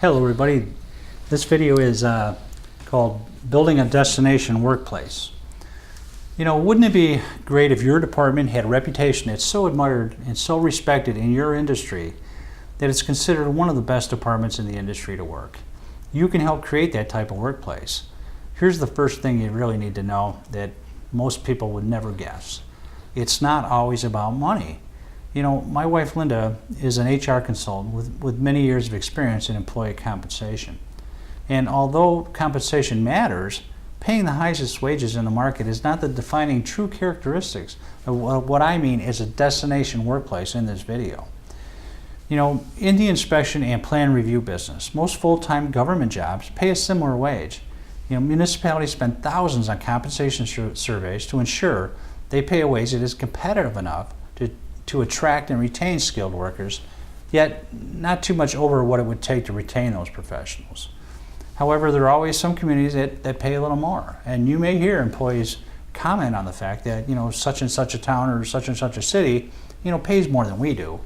Hello everybody. This video is called Building a Destination Workplace. You know, wouldn't it be great if your department had a reputation that's so admired and so respected in your industry that it's considered one of the best departments in the industry to work? You can help create that type of workplace. Here's the first thing you really need to know that most people would never guess. It's not always about money. You know, my wife Linda is an HR consultant with many years of experience in employee compensation. And although compensation matters, paying the highest wages in the market is not the defining true characteristics of what I mean is a destination workplace in this video. You know, in the inspection and plan review business, most full-time government jobs pay a similar wage. You know, municipalities spend thousands on compensation surveys to ensure they pay a wage that is competitive enough to attract and retain skilled workers, yet not too much over what it would take to retain those professionals. However, there are always some communities that pay a little more, and you may hear employees comment on the fact that, you know, such and such a town or such and such a city, you know, pays more than we do.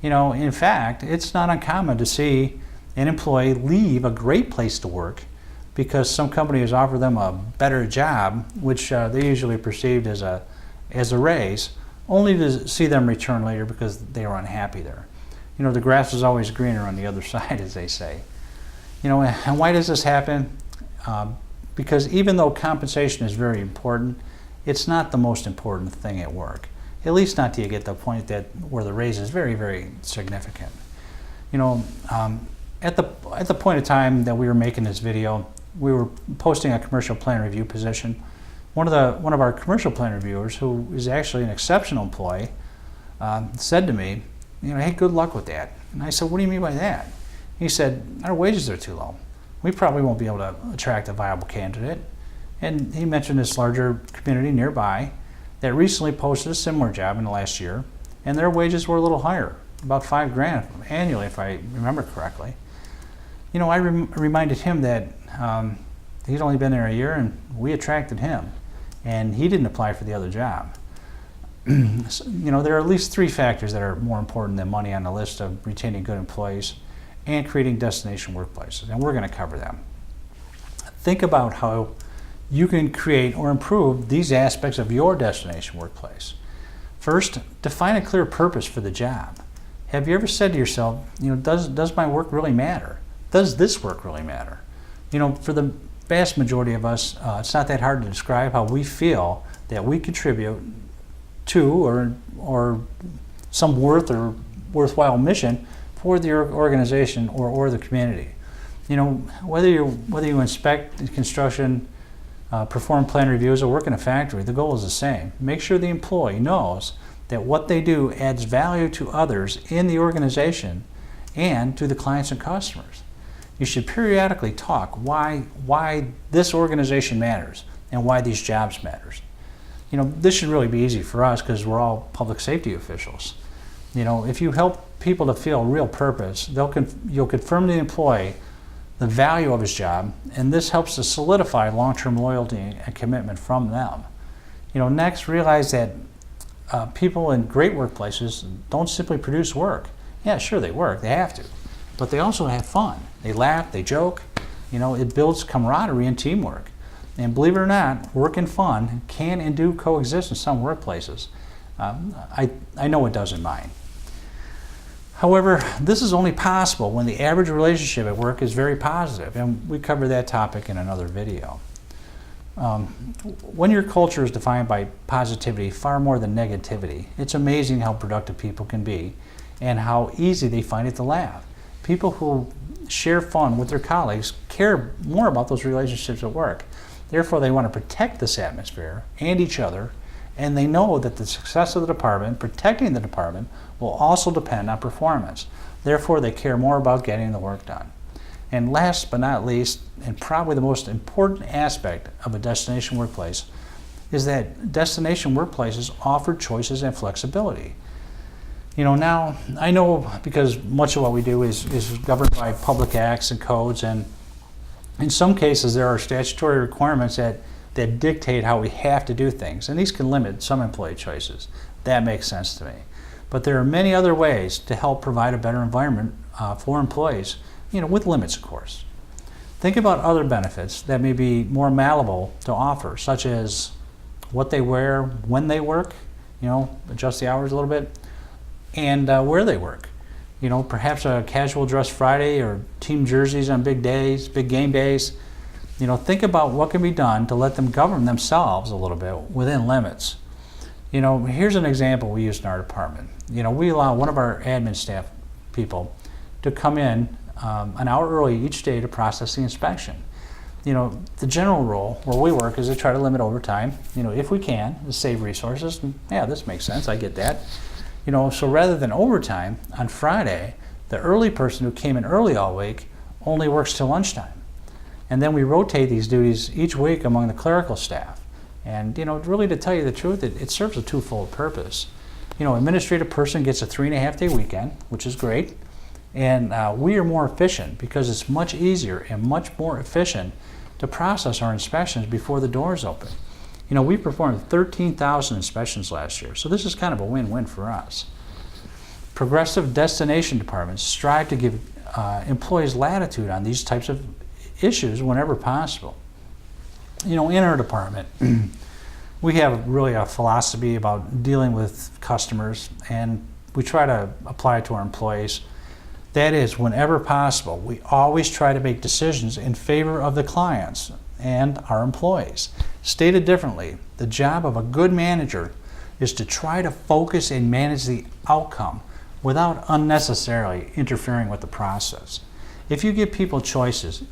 You know, in fact, it's not uncommon to see an employee leave a great place to work because some company has offered them a better job, which they usually perceived as a raise, only to see them return later because they were unhappy there. You know, the grass is always greener on the other side, as they say. You know, and why does this happen? Because even though compensation is very important, it's not the most important thing at work. At least not till you get to the point that where the raise is very, very significant. You know, at the point of time that we were making this video, we were posting a commercial plan review position. One of our commercial plan reviewers, who is actually an exceptional employee, said to me, you know, hey, good luck with that. And I said, what do you mean by that? He said, our wages are too low. We probably won't be able to attract a viable candidate. And he mentioned this larger community nearby that recently posted a similar job in the last year, and their wages were a little higher, about $5,000 annually, if I remember correctly. You know, I reminded him that he'd only been there a year, and we attracted him, and he didn't apply for the other job. So, you know, there are at least three factors that are more important than money on the list of retaining good employees and creating destination workplaces, and we're going to cover them. Think about how you can create or improve these aspects of your destination workplace. First, define a clear purpose for the job. Have you ever said to yourself, you know, does my work really matter? Does this work really matter? You know, for the vast majority of us, it's not that hard to describe how we feel that we contribute to or some worth or worthwhile mission for the organization or the community. You know, whether you inspect construction, perform plan reviews, or work in a factory, the goal is the same. Make sure the employee knows that what they do adds value to others in the organization and to the clients and customers. You should periodically talk why this organization matters and why these jobs matters. You know, this should really be easy for us because we're all public safety officials. You know, if you help people to feel real purpose, you'll confirm to the employee the value of his job, and this helps to solidify long-term loyalty and commitment from them. You know, next, realize that people in great workplaces don't simply produce work. Yeah, sure, they work, they have to, but they also have fun. They laugh, they joke. You know, it builds camaraderie and teamwork. And believe it or not, work and fun can and do coexist in some workplaces. I know it does in mine. However, this is only possible when the average relationship at work is very positive, and we cover that topic in another video. When your culture is defined by positivity far more than negativity, it's amazing how productive people can be and how easy they find it to laugh. People who share fun with their colleagues care more about those relationships at work. Therefore, they want to protect this atmosphere and each other, and they know that the success of the department, protecting the department, will also depend on performance. Therefore, they care more about getting the work done. And last but not least, and probably the most important aspect of a destination workplace, is that destination workplaces offer choices and flexibility. You know, now, I know because much of what we do is governed by public acts and codes, and in some cases there are statutory requirements that dictate how we have to do things, and these can limit some employee choices. That makes sense to me. But there are many other ways to help provide a better environment for employees with limits, of course. Think about other benefits that may be more malleable to offer, such as what they wear when they work, adjust the hours a little bit, and where they work. Perhaps a casual dress Friday or team jerseys on big days, big game days. Think about what can be done to let them govern themselves a little bit within limits. Here's an example we use in our department. We allow one of our admin staff people to come in an hour early each day to process the inspection. The general rule where we work is to try to limit overtime, if we can, to save resources. And, yeah, this makes sense, I get that. So rather than overtime, on Friday, the early person who came in early all week only works till lunchtime. And then we rotate these duties each week among the clerical staff. And, really to tell you the truth, it serves a twofold purpose. Administrative person gets a 3.5-day weekend, which is great. And we are more efficient because it's much easier and much more efficient to process our inspections before the doors open. We performed 13,000 inspections last year, so this is kind of a win-win for us. Progressive destination departments strive to give employees latitude on these types of issues whenever possible. In our department, we have really a philosophy about dealing with customers, and we try to apply it to our employees. That is, whenever possible, we always try to make decisions in favor of the clients and our employees. Stated differently, the job of a good manager is to try to focus and manage the outcome without unnecessarily interfering with the process. If you give people choices,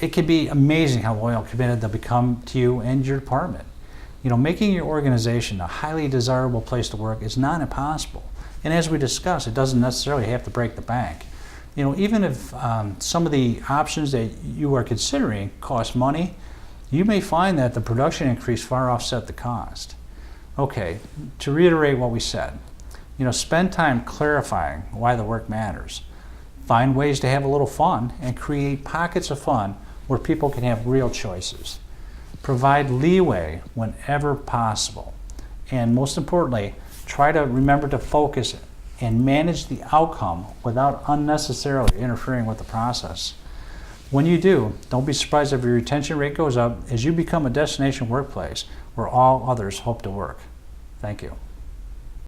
it can be amazing how loyal and committed they'll become to you and your department. Making your organization a highly desirable place to work is not impossible. And as we discussed, it doesn't necessarily have to break the bank. Even if some of the options that you are considering cost money, you may find that the production increase far offset the cost. Okay, to reiterate what we said, spend time clarifying why the work matters. Find ways to have a little fun and create pockets of fun where people can have real choices. Provide leeway whenever possible. And most importantly, try to remember to focus and manage the outcome without unnecessarily interfering with the process. When you do, don't be surprised if your retention rate goes up as you become a destination workplace where all others hope to work. Thank you.